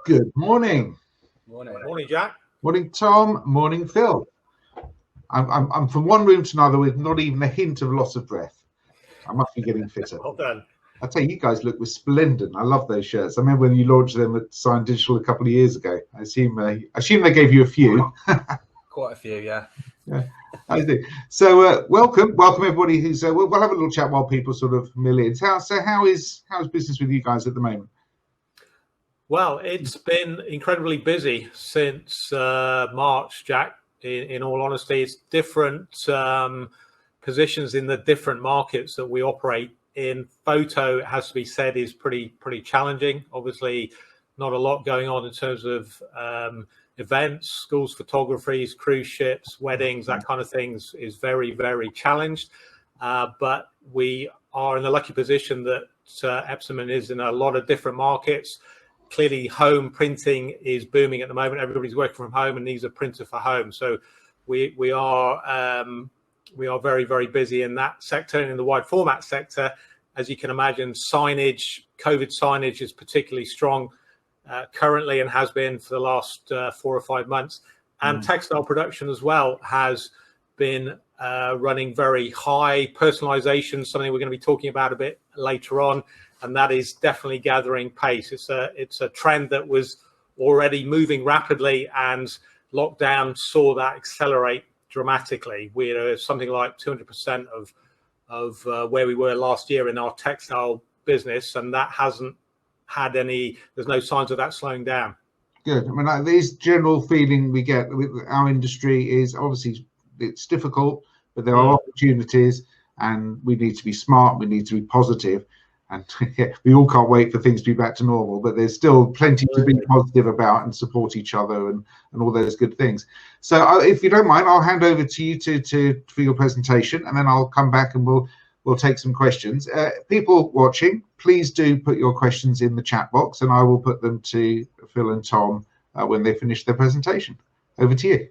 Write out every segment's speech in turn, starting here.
Good morning. Morning, Jack. Morning, Tom. Morning, Phil. I'm from one room to another with not even a hint of loss of breath. I must be getting fitter. Well done. I tell you, you guys look resplendent. I love those shirts. I remember when you launched them at Sign Digital a couple of years ago. I assume they gave you a few. Quite a few, yeah. Yeah, I do. So welcome everybody. Who's we'll have a little chat while people sort of mill in. How's business with you guys at the moment? Well, it's been incredibly busy since March, Jack. In all honesty, it's different positions in the different markets that we operate in. Photo, it has to be said, is pretty challenging. Obviously, not a lot going on in terms of events, schools, photographies, cruise ships, weddings, that kind of things is very, very challenged. But we are in the lucky position that Epson is in a lot of different markets. Clearly, home printing is booming at the moment. Everybody's working from home and needs a printer for home. So we are very, very busy in that sector. And in the wide format sector, as you can imagine, signage, COVID signage is particularly strong currently and has been for the last 4 or 5 months. And textile production as well has been running very high. Personalization, something we're going to be talking about a bit later on. And that is definitely gathering pace. It's a trend that was already moving rapidly, and lockdown saw that accelerate dramatically. We're something like 200% of where we were last year in our textile business, and that hasn't had there's no signs of that slowing down. Good. I mean, this general feeling we get with our industry is obviously it's difficult, but there are opportunities, and we need to be smart. We need to be positive. And we all can't wait for things to be back to normal, but there's still plenty to be positive about and support each other and all those good things. So if you don't mind, I'll hand over to you for your presentation, and then I'll come back and we'll take some questions. People watching, please do put your questions in the chat box, and I will put them to Phil and Tom when they finish their presentation. Over to you.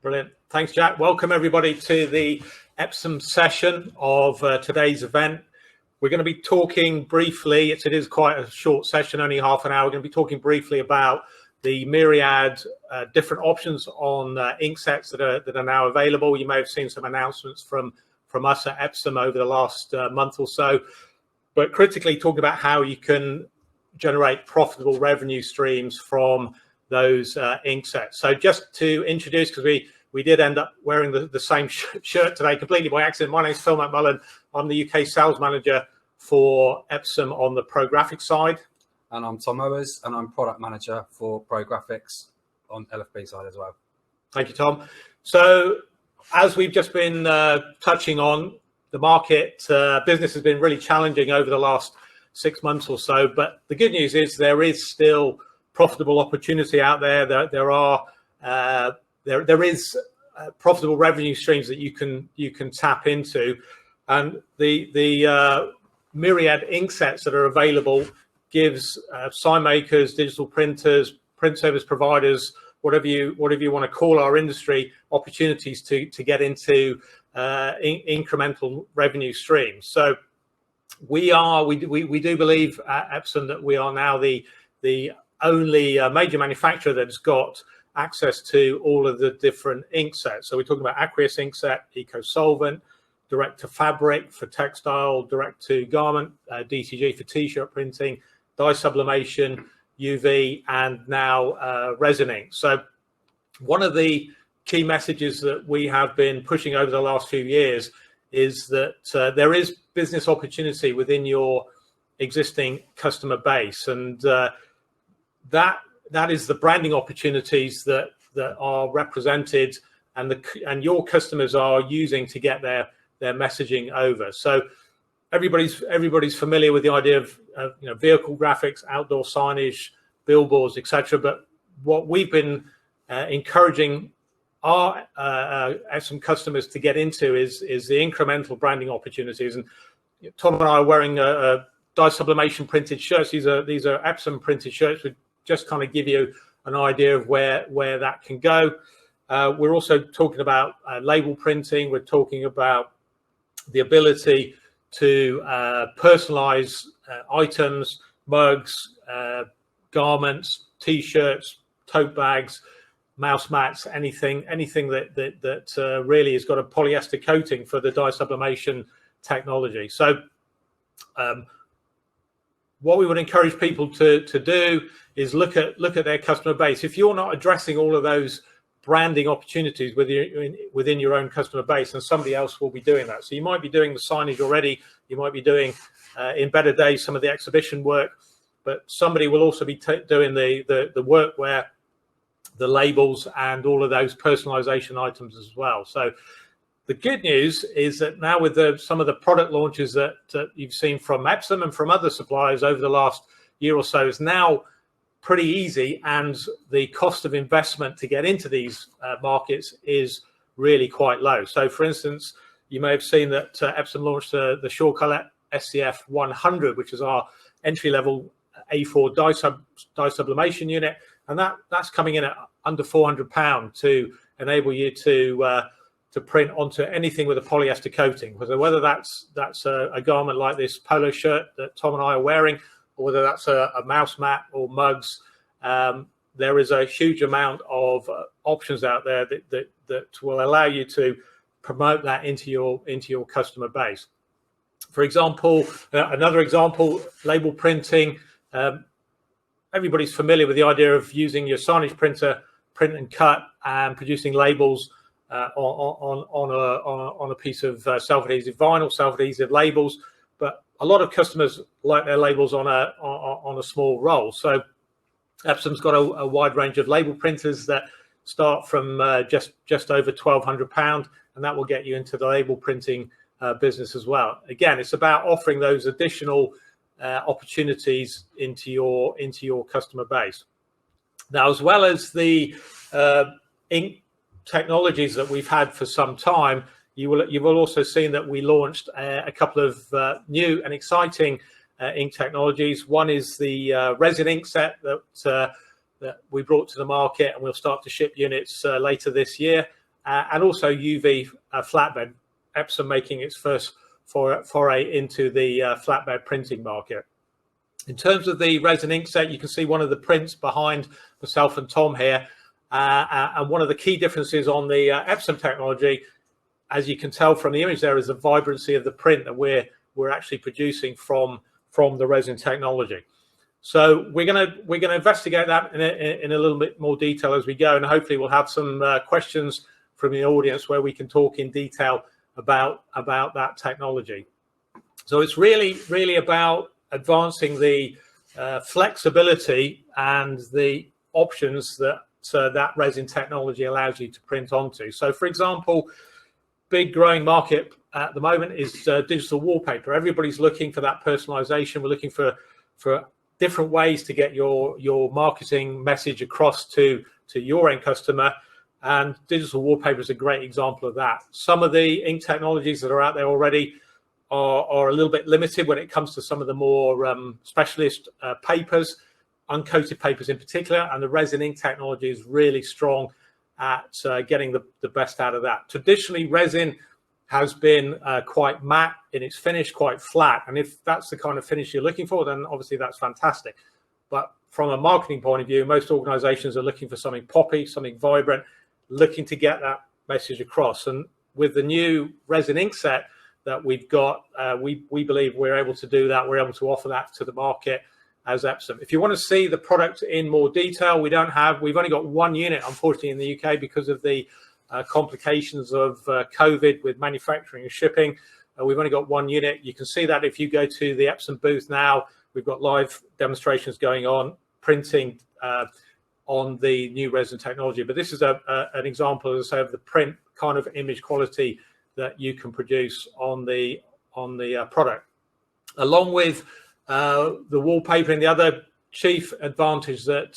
Brilliant. Thanks, Jack. Welcome everybody to the Epson session of today's event. We're going to be talking briefly, it is quite a short session, only half an hour. We're going to be talking briefly about the myriad different options on ink sets that are now available. You may have seen some announcements from us at Epson over the last month or so, but critically talking about how you can generate profitable revenue streams from those ink sets. So just to introduce, because we did end up wearing the same shirt today completely by accident. My name is Phil McMullin. I'm the UK sales manager for Epson on the Prographics side. And I'm Tom Owers, and I'm product manager for Prographics on LFB side as well. Thank you, Tom. So as we've just been touching on, the market business has been really challenging over the last 6 months or so. But the good news is there is still profitable opportunity out there. There is profitable revenue streams that you can tap into, and the myriad ink sets that are available gives sign makers, digital printers, print service providers, whatever you want to call our industry, opportunities to get into incremental revenue streams. So we do believe at Epson that we are now the only major manufacturer that's got access to all of the different ink sets. So we're talking about aqueous ink set, eco solvent, direct to fabric for textile, direct to garment, DTG for t-shirt printing, dye sublimation, UV, and now resin ink. So one of the key messages that we have been pushing over the last few years is that there is business opportunity within your existing customer base, and that is the branding opportunities that are represented and your customers are using to get their messaging over. So everybody's familiar with the idea of vehicle graphics, outdoor signage, billboards, etc. But what we've been encouraging our some customers to get into is the incremental branding opportunities. And Tom and I are wearing dye sublimation printed shirts. These are Epson printed shirts. We just kind of give you an idea of where that can go. We're also talking about label printing. We're talking about the ability to personalize items, mugs, garments, t-shirts, tote bags, mouse mats, anything that really has got a polyester coating for the dye sublimation technology. So what we would encourage people to do is look at their customer base. If you're not addressing all of those branding opportunities within your own customer base, and somebody else will be doing that. So you might be doing the signage already, you might be doing in better days some of the exhibition work, but somebody will also be doing the work where the labels and all of those personalization items as well. So the good news is that now with some of the product launches that you've seen from Epson and from other suppliers over the last year or so, is now pretty easy, and the cost of investment to get into these markets is really quite low. So for instance, you may have seen that Epson launched the SureColor SCF 100, which is our entry-level A4 dye sublimation unit, and that's coming in at under £400 to enable you to print onto anything with a polyester coating, whether that's a garment like this polo shirt that Tom and I are wearing, or whether that's a mouse mat or mugs. There is a huge amount of options out there that will allow you to promote that into your customer base. For example, another example, label printing. Everybody's familiar with the idea of using your signage printer, print and cut, and producing labels on a piece of self-adhesive vinyl, self-adhesive labels. But a lot of customers like their labels on a small roll. So Epson's got a wide range of label printers that start from just over £1,200, and that will get you into the label printing business as well. Again, it's about offering those additional opportunities into your customer base. Now, as well as the ink technologies that we've had for some time, you will also seen that we launched a couple of new and exciting ink technologies. One is the resin ink set that we brought to the market, and we'll start to ship units later this year, and also UV flatbed. Epson making its first foray into the flatbed printing market. In terms of the resin ink set, you can see one of the prints behind myself and Tom here, and one of the key differences on the Epson technology, as you can tell from the image there, is the vibrancy of the print that we're actually producing from the resin technology. So we're gonna investigate that in a little bit more detail as we go, and hopefully we'll have some questions from the audience where we can talk in detail about that technology. So it's really about advancing the flexibility and the options that resin technology allows you to print onto. So, for example, big growing market at the moment is digital wallpaper. Everybody's looking for that personalization. We're looking for different ways to get your marketing message across to your end customer, and digital wallpaper is a great example of that. Some of the ink technologies that are out there already are a little bit limited when it comes to some of the more specialist papers, uncoated papers in particular, and the resin ink technology is really strong at getting the best out of that. Traditionally, resin has been quite matte in its finish, quite flat, and if that's the kind of finish you're looking for, then obviously that's fantastic. But from a marketing point of view, most organizations are looking for something poppy, something vibrant, looking to get that message across. And with the new resin ink set that we've got, we believe we're able to do that. We're able to offer that to the market as Epson. If you want to see the product in more detail, we've only got one unit, unfortunately, in the UK because of the complications of COVID with manufacturing and shipping. We've only got one unit. You can see that if you go to the Epson booth now. We've got live demonstrations going on, printing on the new resin technology. But this is an example, as I say, of the print kind of image quality that you can produce on the product. Along with the wallpaper, and the other chief advantage that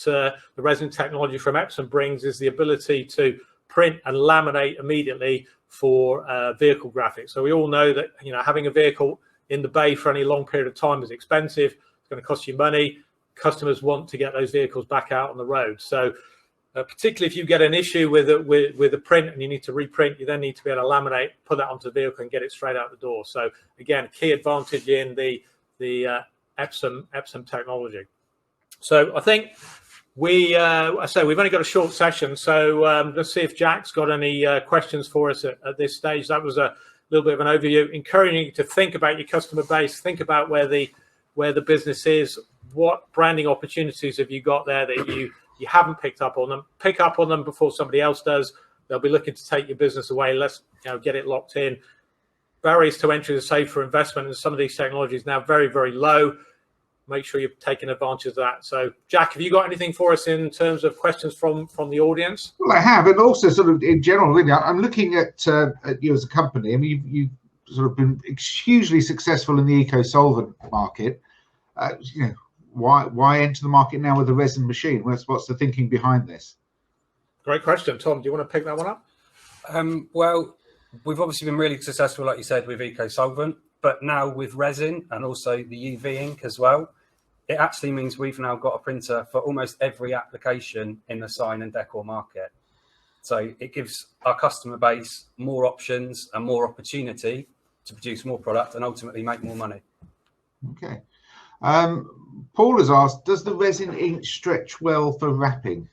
the resin technology from Epson brings is the ability to print and laminate immediately for vehicle graphics. So we all know that having a vehicle in the bay for any long period of time is expensive. It's going to cost you money. Customers want to get those vehicles back out on the road. So particularly if you get an issue with the print and you need to reprint, you then need to be able to laminate, put that onto the vehicle and get it straight out the door. So again, key advantage in the Epson technology. So I think we've only got a short session, so let's see if Jack's got any questions for us at this stage. That was a little bit of an overview, encouraging you to think about your customer base, think about where the business is, what branding opportunities have you got there that you haven't picked up on them. Pick up on them before somebody else does. They'll be looking to take your business away. Let's get it locked in. Barriers to entry are safe for investment, and some of these technologies now very, very low. Make sure you're taking advantage of that. So, Jack, have you got anything for us in terms of questions from the audience? Well, I have, and also sort of in general, really, I'm looking at you as a company. I mean, you've sort of been hugely successful in the eco-solvent market. Why enter the market now with a resin machine? What's the thinking behind this? Great question, Tom. Do you want to pick that one up? Well, we've obviously been really successful, like you said, with eco-solvent. But now with resin and also the UV ink as well, it actually means we've now got a printer for almost every application in the sign and decor market. So it gives our customer base more options and more opportunity to produce more product and ultimately make more money. Okay. Paul has asked, does the resin ink stretch well for wrapping?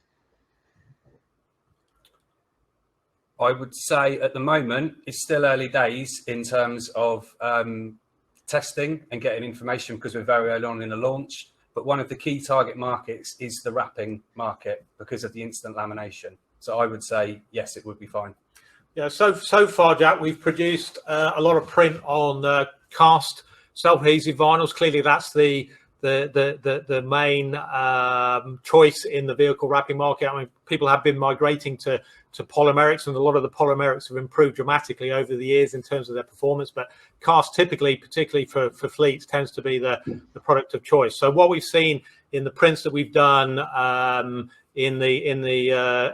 I would say at the moment it's still early days in terms of testing and getting information because we're very early on in the launch. But one of the key target markets is the wrapping market because of the instant lamination. So I would say, yes, it would be fine. Yeah, so far, Jack, we've produced a lot of print on cast self-adhesive vinyls. Clearly, that's the main choice in the vehicle wrapping market. I mean, people have been migrating to polymerics, and a lot of the polymerics have improved dramatically over the years in terms of their performance. But cast typically, particularly for fleets, tends to be the product of choice. So what we've seen in the prints that we've done in the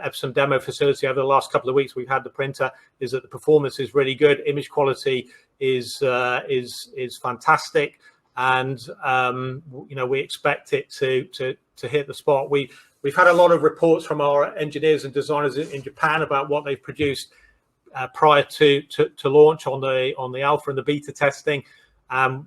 Epson demo facility over the last couple of weeks, we've had the printer, is that the performance is really good. Image quality is fantastic. And we expect it to hit the spot. We've had a lot of reports from our engineers and designers in Japan about what they've produced prior to launch on the alpha and the beta testing.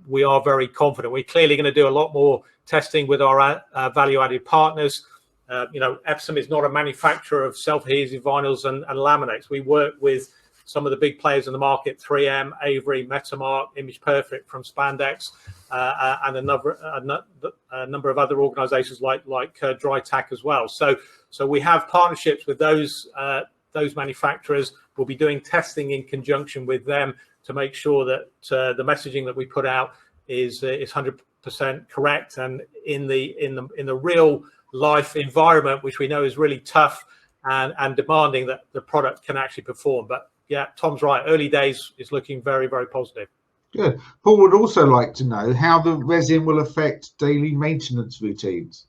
We are very confident. We're clearly going to do a lot more testing with our value-added partners. Epson is not a manufacturer of self-adhesive vinyls and laminates. We work with some of the big players in the market: 3M, Avery, Metamark, Image Perfect from Spandex, and a number of other organizations like DryTac as well. So we have partnerships with those manufacturers. We'll be doing testing in conjunction with them to make sure that the messaging that we put out is 100% correct, and in the real life environment, which we know is really tough and demanding, that the product can actually perform. But yeah, Tom's right. Early days is looking very, very positive. Good. Paul would also like to know how the resin will affect daily maintenance routines.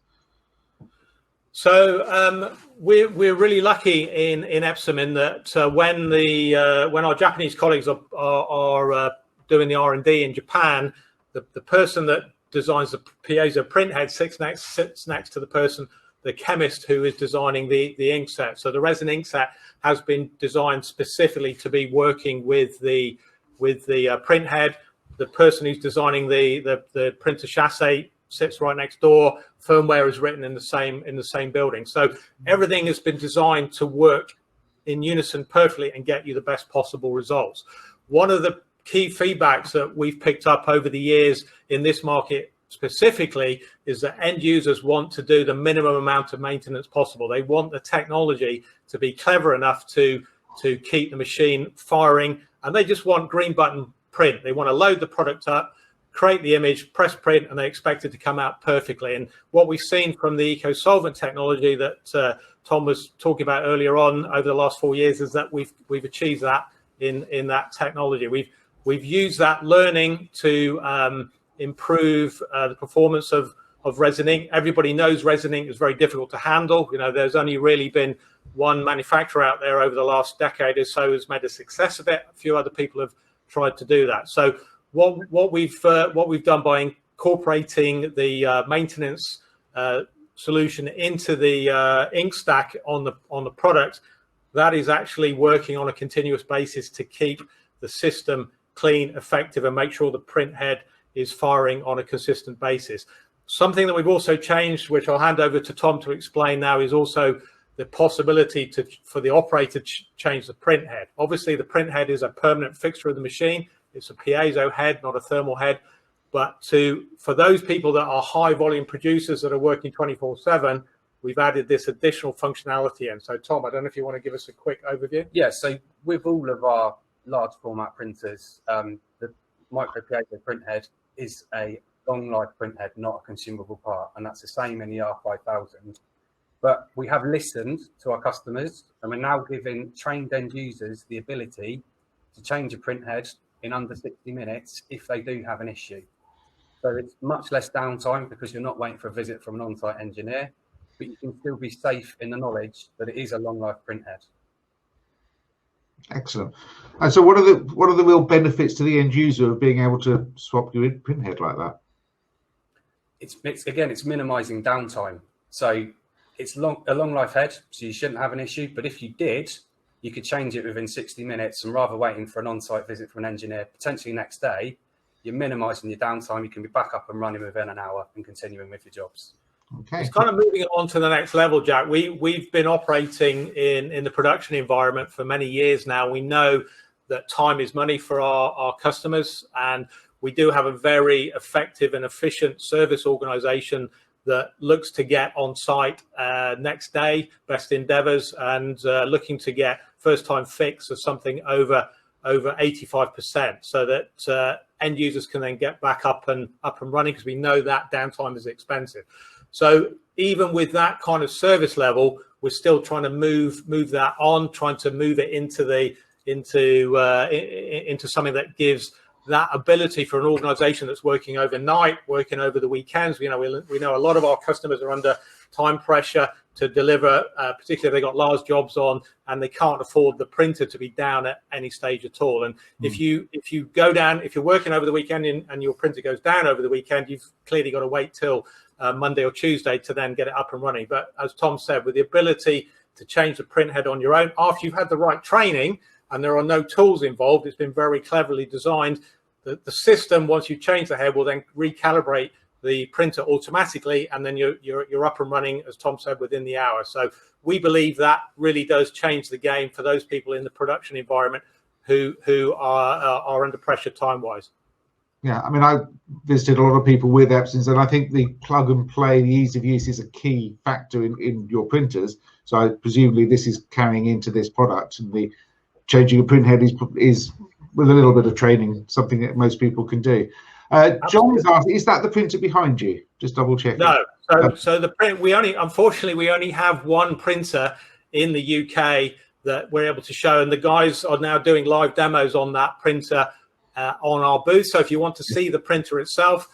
So we're really lucky in Epson in that when our Japanese colleagues are doing the R&D in Japan, the person that designs the piezo print head sits next to the chemist who is designing the ink set. So the resin ink set has been designed specifically to be working with the print head. The person who's designing the printer chassis sits right next door. Firmware is written in the same building. So everything has been designed to work in unison perfectly and get you the best possible results. One of the key feedbacks that we've picked up over the years in this market specifically is that end users want to do the minimum amount of maintenance possible. They want the technology to be clever enough to keep the machine firing, and they just want green button print. They want to load the product up, create the image, press print, and they expect it to come out perfectly. And what we've seen from the eco-solvent technology that Tom was talking about earlier on over the last 4 years is that we've achieved that in that technology. We've used that learning to improve the performance of resin ink. Everybody knows resin ink is very difficult to handle. There's only really been one manufacturer out there over the last decade or so who's made a success of it. A few other people have tried to do that. So what we've done by incorporating the maintenance solution into the ink stack on the product, that is actually working on a continuous basis to keep the system clean, effective, and make sure the print head is firing on a consistent basis. Something that we've also changed, which I'll hand over to Tom to explain now, is also the possibility for the operator to change the print head. Obviously, the print head is a permanent fixture of the machine. It's a piezo head, not a thermal head. But for those people that are high volume producers that are working 24/7, we've added this additional functionality in. So, Tom, I don't know if you want to give us a quick overview. Yeah, so with all of our large format printers, the micro piezo print head is a long life print head, not a consumable part, and that's the same in the R5000. But we have listened to our customers, and we're now giving trained end users the ability to change a print head in under 60 minutes if they do have an issue. So it's much less downtime because you're not waiting for a visit from an on-site engineer, but you can still be safe in the knowledge that it is a long life print head. Excellent. And so what are the real benefits to the end user of being able to swap your print head like that? It's minimizing downtime. So it's a long life head, so you shouldn't have an issue. But if you did, you could change it within 60 minutes, and rather waiting for an on-site visit from an engineer, potentially next day, you're minimizing your downtime. You can be back up and running within an hour and continuing with your jobs. Okay. It's kind of moving on to the next level, Jack. We've been operating in the production environment for many years now. We know that time is money for our customers, and we do have a very effective and efficient service organization that looks to get on site next day, best endeavors, and looking to get first time fix of something over 85%, so that end users can then get back up and running, because we know that downtime is expensive. So even with that kind of service level, we're still trying to move that on, trying to move it into something that gives that ability for an organization that's working overnight, working over the weekends. We know a lot of our customers are under time pressure to deliver, particularly if they've got large jobs on and they can't afford the printer to be down at any stage at all. And if you go down, if you're working over the weekend and your printer goes down over the weekend, you've clearly got to wait till Monday or Tuesday to then get it up and running. But as Tom said, with the ability to change the print head on your own after you've had the right training and there are no tools involved, it's been very cleverly designed. The system, once you change the head, will then recalibrate the printer automatically, and then you're up and running, as Tom said, within the hour. So we believe that really does change the game for those people in the production environment who are under pressure time-wise. Yeah, I mean, I visited a lot of people with Epsons, and I think the plug and play, the ease of use is a key factor in your printers. So presumably this is carrying into this product, and the changing a print head is with a little bit of training, something that most people can do. John is asking, is that the printer behind you? Just double checking. No. So the print, unfortunately, we only have one printer in the UK that we're able to show, and the guys are now doing live demos on that printer on our booth. So if you want to see the printer itself,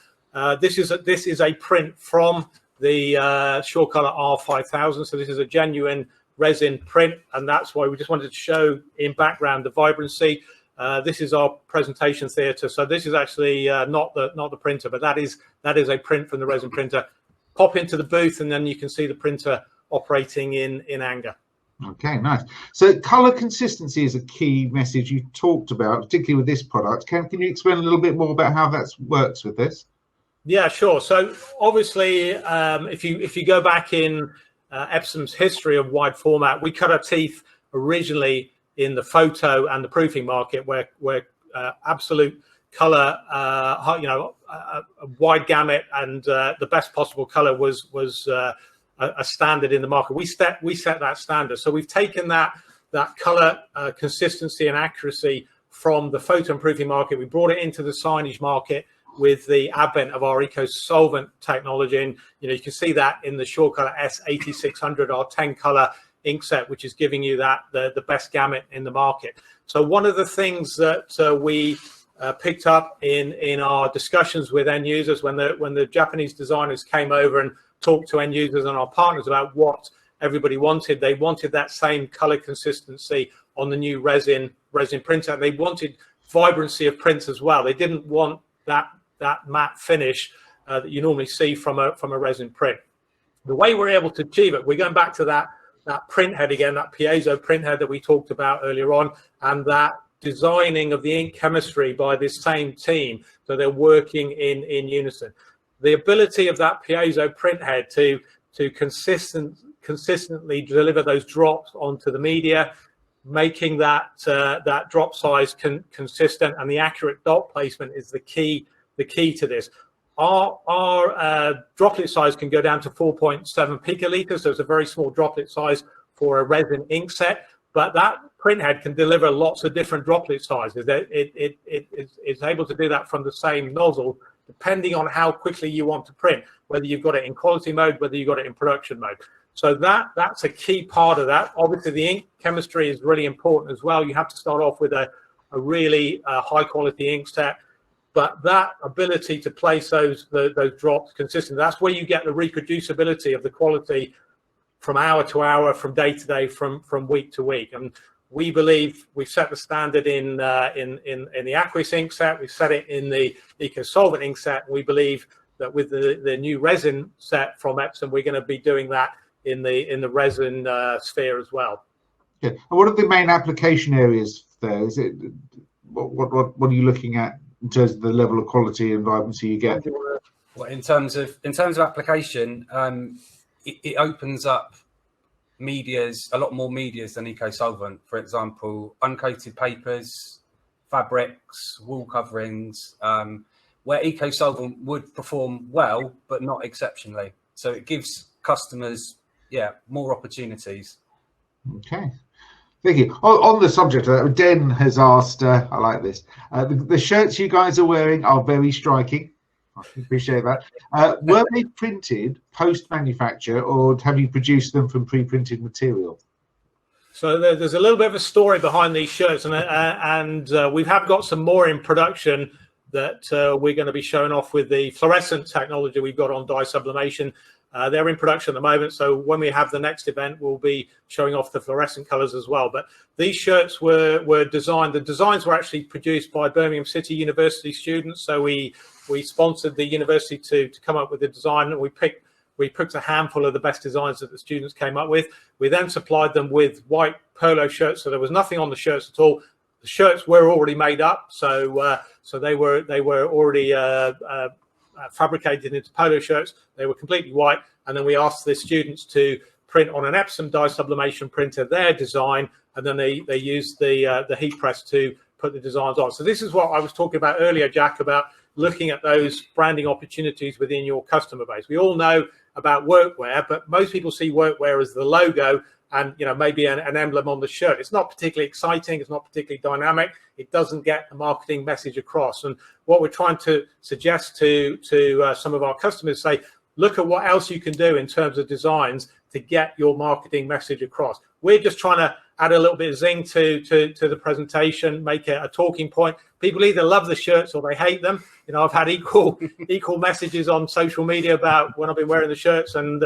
this is a print from the Shore Color R5000. So this is a genuine resin print, and that's why we just wanted to show in background the vibrancy. This is our presentation theatre. So this is actually not the printer, but that is a print from the resin printer. Pop into the booth, and then you can see the printer operating in anger. Okay, nice. So color consistency is a key message you talked about, particularly with this product. Can you explain a little bit more about how that works with this? Yeah, sure. So obviously, if you go back in Epson's history of wide format, we cut our teeth originally in the photo and the proofing market, where absolute color, a wide gamut and the best possible color was a standard in the market. We set that standard. So we've taken that color consistency and accuracy from the photo and proofing market. We brought it into the signage market with the advent of our eco-solvent technology. And you can see that in the Shore Color S8600, our 10 color ink set, which is giving you the best gamut in the market. So one of the things that we picked up in our discussions with end users when the Japanese designers came over and talked to end users and our partners about what everybody wanted, they wanted that same color consistency on the new resin printer. And they wanted vibrancy of prints as well. They didn't want that matte finish that you normally see from a resin print. The way we're able to achieve it, we're going back to that print head again, that piezo print head that we talked about earlier on, and that designing of the ink chemistry by this same team, so they're working in unison. the ability of that piezo print head to consistently deliver those drops onto the media, making that drop size consistent, and the accurate dot placement is the key to this. Our droplet size can go down to 4.7 picaliters, so it's a very small droplet size for a resin ink set, but that print head can deliver lots of different droplet sizes. It's able to do that from the same nozzle, depending on how quickly you want to print, whether you've got it in quality mode, whether you've got it in production mode. So that's a key part of that. Obviously, the ink chemistry is really important as well. You have to start off with a really high quality ink set, but that ability to place those drops consistently, that's where you get the reproducibility of the quality from hour to hour, from day to day, from week to week. And we believe we've set the standard in the Aqueous ink set. We've set it in the EcoSolvent ink set. And we believe that with the new resin set from Epson, we're going to be doing that in the resin sphere as well. Yeah. And what are the main application areas there? Is it what are you looking at in terms of the level of quality and vibrancy you get? Well, in terms of application, it opens up medias, a lot more medias than EcoSolvent. For example, uncoated papers, fabrics, wall coverings, where EcoSolvent would perform well, but not exceptionally. So it gives customers, more opportunities. Okay. Thank you. On the subject of that, Den has asked, I like this, the shirts you guys are wearing are very striking. I appreciate that. Were they printed post-manufacture, or have you produced them from pre-printed material? So there's a little bit of a story behind these shirts, and we have got some more in production that we're going to be showing off with the fluorescent technology we've got on dye sublimation. They're in production at the moment, so when we have the next event, we'll be showing off the fluorescent colors as well. But these shirts were designed, the designs were actually produced by Birmingham City University students, so we sponsored the university to come up with the design, and we picked a handful of the best designs that the students came up with. We then supplied them with white polo shirts, so there was nothing on the shirts at all. The shirts were already made up, so they were already fabricated into polo shirts. They were completely white, and then we asked the students to print on an Epson dye sublimation printer their design, and then they used the heat press to put the designs on. So this is what I was talking about earlier, Jack, about looking at those branding opportunities within your customer base. We all know about workwear, but most people see workwear as the logo and maybe an emblem on the shirt. It's not particularly exciting. It's not particularly dynamic. It doesn't get the marketing message across. And what we're trying to suggest to some of our customers, say, look at what else you can do in terms of designs to get your marketing message across. We're just trying to add a little bit of zing to the presentation, make it a talking point. People either love the shirts or they hate them. I've had equal messages on social media about when I've been wearing the shirts, and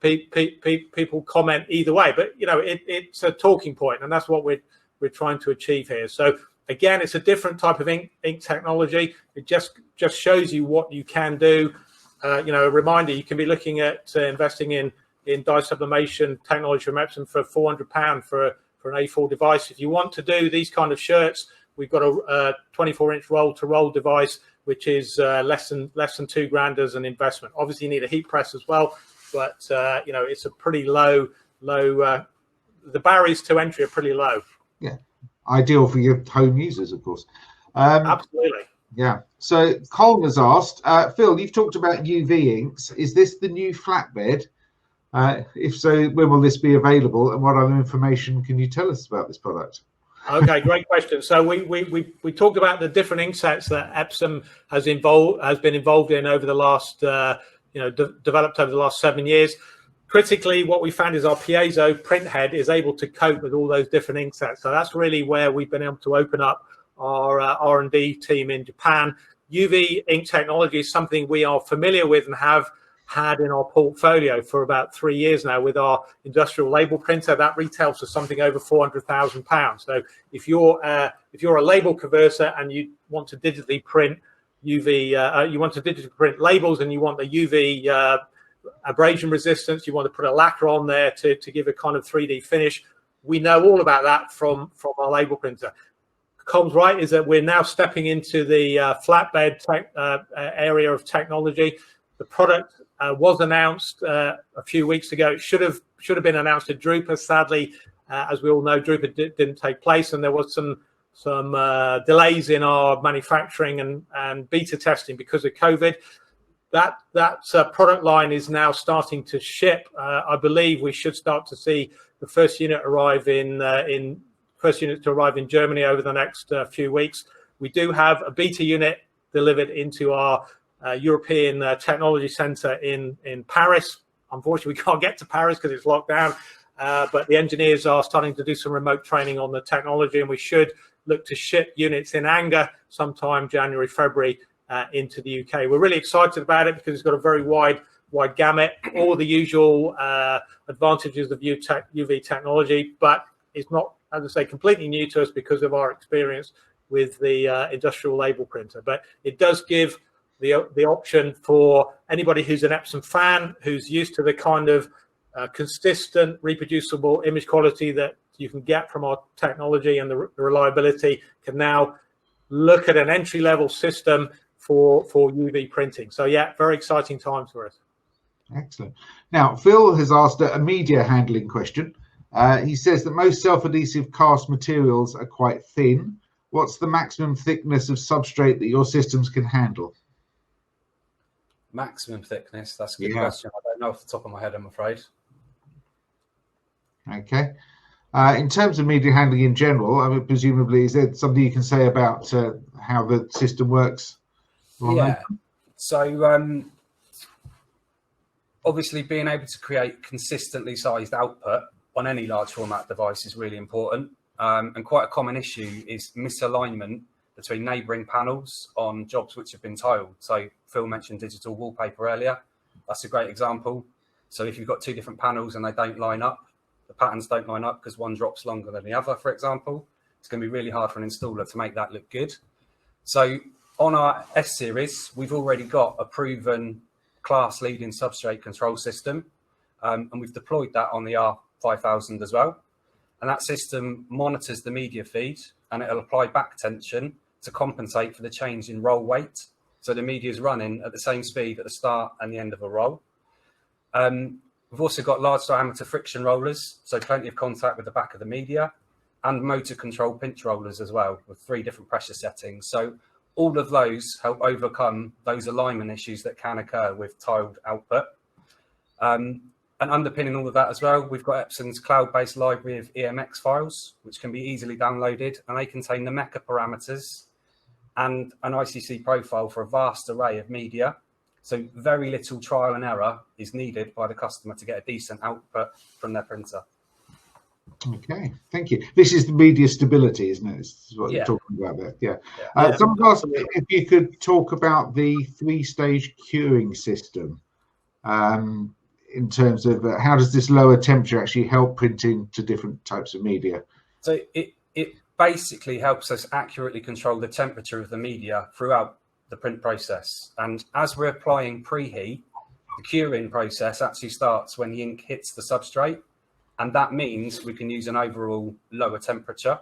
people comment either way. But it's a talking point, and that's what we're trying to achieve here. So again, it's a different type of ink technology. It just shows you what you can do. A reminder: you can be looking at investing in dye sublimation technology from Epson for £400 for an A4 device. If you want to do these kind of shirts, we've got a 24-inch roll-to-roll device, which is less than £2,000 as an investment. Obviously, you need a heat press as well, but it's a pretty low. The barriers to entry are pretty low. Yeah, ideal for your home users, of course. Absolutely. Yeah. So Colin has asked, Phil, you've talked about UV inks. Is this the new flatbed? If so, when will this be available, and what other information can you tell us about this product? Okay, great question. So we talked about the different ink sets that Epson has been involved in over the last developed over the last 7 years. Critically, what we found is our piezo print head is able to cope with all those different ink sets. So that's really where we've been able to open up our R&D team in Japan. UV ink technology is something we are familiar with and have had in our portfolio for about 3 years now with our industrial label printer. That retails for something over £400,000. So if you're a label converter and you want to digitally print UV, you want to digitally print labels, and you want the UV abrasion resistance, you want to put a lacquer on there to give a kind of 3D finish. We know all about that from our label printer. Cole's right is that we're now stepping into the flatbed area of technology. The product was announced a few weeks ago. It should have been announced at Drupa. Sadly, as we all know, Drupa didn't take place, and there was some delays in our manufacturing and beta testing because of COVID. That product line is now starting to ship. I believe we should start to see the first unit arrive in Germany over the next few weeks. We do have a beta unit delivered into our European Technology Centre in Paris. Unfortunately, we can't get to Paris because it's locked down, but the engineers are starting to do some remote training on the technology, and we should look to ship units in anger sometime January, February into the UK. We're really excited about it because it's got a very wide gamut, all the usual advantages of UV technology, but it's not, as I say, completely new to us because of our experience with the industrial label printer. But it does give the option for anybody who's an Epson fan, who's used to the kind of consistent, reproducible image quality that you can get from our technology, and the reliability, can now look at an entry-level system for UV printing. So yeah, very exciting times for us. Excellent. Now, Phil has asked a media handling question. He says that most self-adhesive cast materials are quite thin. What's the maximum thickness of substrate that your systems can handle? Maximum thickness? That's a good question. I don't know off the top of my head, I'm afraid. Okay. In terms of media handling in general, I mean, presumably, is there something you can say about how the system works? Yeah. So obviously being able to create consistently sized output on any large format device is really important. And quite a common issue is misalignment between neighbouring panels on jobs which have been tiled. So Phil mentioned digital wallpaper earlier. That's a great example. So if you've got two different panels and they don't line up, the patterns don't line up because one drops longer than the other, for example, it's going to be really hard for an installer to make that look good. So on our S series, we've already got a proven class-leading substrate control system, and we've deployed that on the R5000 as well. And that system monitors the media feed, and it'll apply back tension to compensate for the change in roll weight. So the media is running at the same speed at the start and the end of a roll. We've also got large diameter friction rollers, so plenty of contact with the back of the media, and motor control pinch rollers as well, with 3 different pressure settings. So all of those help overcome those alignment issues that can occur with tiled output. And underpinning all of that as well, we've got Epson's cloud-based library of EMX files, which can be easily downloaded, and they contain the mecha parameters and an ICC profile for a vast array of media. So very little trial and error is needed by the customer to get a decent output from their printer. Okay, thank you. This is the media stability, isn't it? This is what you're talking about there. Yeah. Someone asked if you could talk about the 3-stage curing system. In terms of how does this lower temperature actually help printing to different types of media? So it basically helps us accurately control the temperature of the media throughout the print process. And as we're applying preheat, the curing process actually starts when the ink hits the substrate. And that means we can use an overall lower temperature.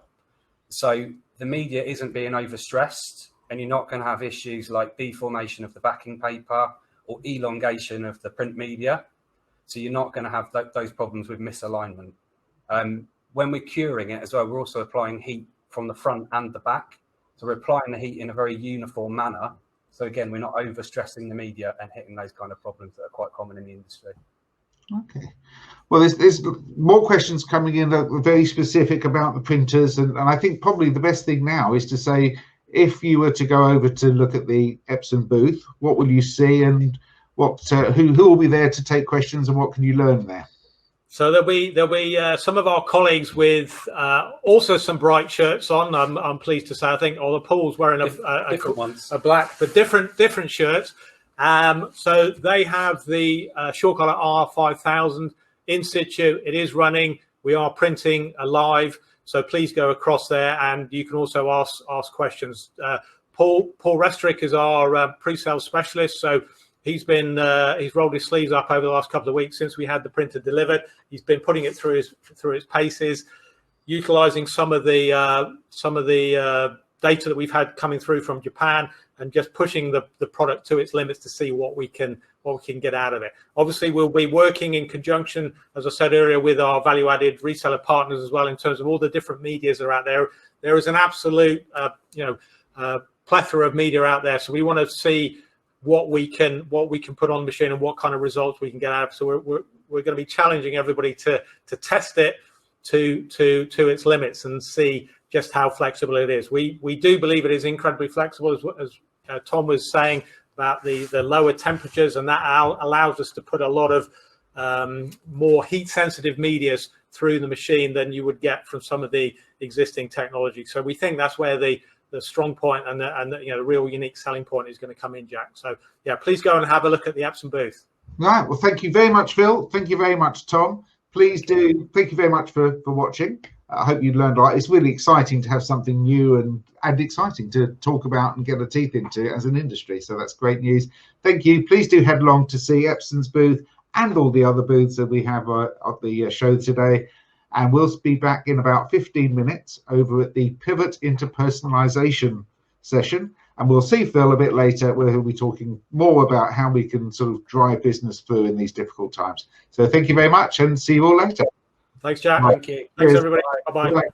So the media isn't being overstressed, and you're not going to have issues like deformation of the backing paper or elongation of the print media. So you're not going to have those problems with misalignment. When we're curing it as well, we're also applying heat from the front and the back. So we're applying the heat in a very uniform manner. So again, we're not overstressing the media and hitting those kind of problems that are quite common in the industry. Okay. Well, there's more questions coming in that are very specific about the printers. And I think probably the best thing now is to say, if you were to go over to look at the Epson booth, what will you see, and what who will be there to take questions, and what can you learn there? So there'll be some of our colleagues with also some bright shirts on. I'm pleased to say, I think Paul's wearing a black, but different shirts. So they have the Short-Color R5000 in situ. It is running. We are printing live. So please go across there, and you can also ask questions. Paul Restrick is our pre-sales specialist. So he's rolled his sleeves up over the last couple of weeks since we had the printer delivered. He's been putting it through its paces, utilizing some of the data that we've had coming through from Japan just pushing the product to its limits to see what we can get out of it. Obviously, we'll be working in conjunction, as I said earlier, with our value-added reseller partners as well in terms of all the different medias that are out there. There is an absolute plethora of media out there, so we want to see what we can put on the machine and what kind of results we can get out of it. So we're going to be challenging everybody to test it to its limits and see just how flexible it is. We do believe it is incredibly flexible, as Tom was saying about the lower temperatures, and that allows us to put a lot of more heat sensitive medias through the machine than you would get from some of the existing technology. So we think that's where the strong point and the real unique selling point is going to come in, Jack. So yeah, please go and have a look at the Epson booth. Right. Well, thank you very much, Phil. Thank you very much, Tom. Please do. Thank you very much for watching. I hope you learned a lot. It's really exciting to have something new and exciting to talk about and get our teeth into as an industry. So that's great news. Thank you. Please do head along to see Epson's booth and all the other booths that we have at the show today. And we'll be back in about 15 minutes over at the Pivot into Personalization session. And we'll see Phil a bit later, where he'll be talking more about how we can sort of drive business through in these difficult times. So thank you very much and see you all later. Thanks, Jack. Thank you. Thanks, everybody. Bye-bye. Bye-bye.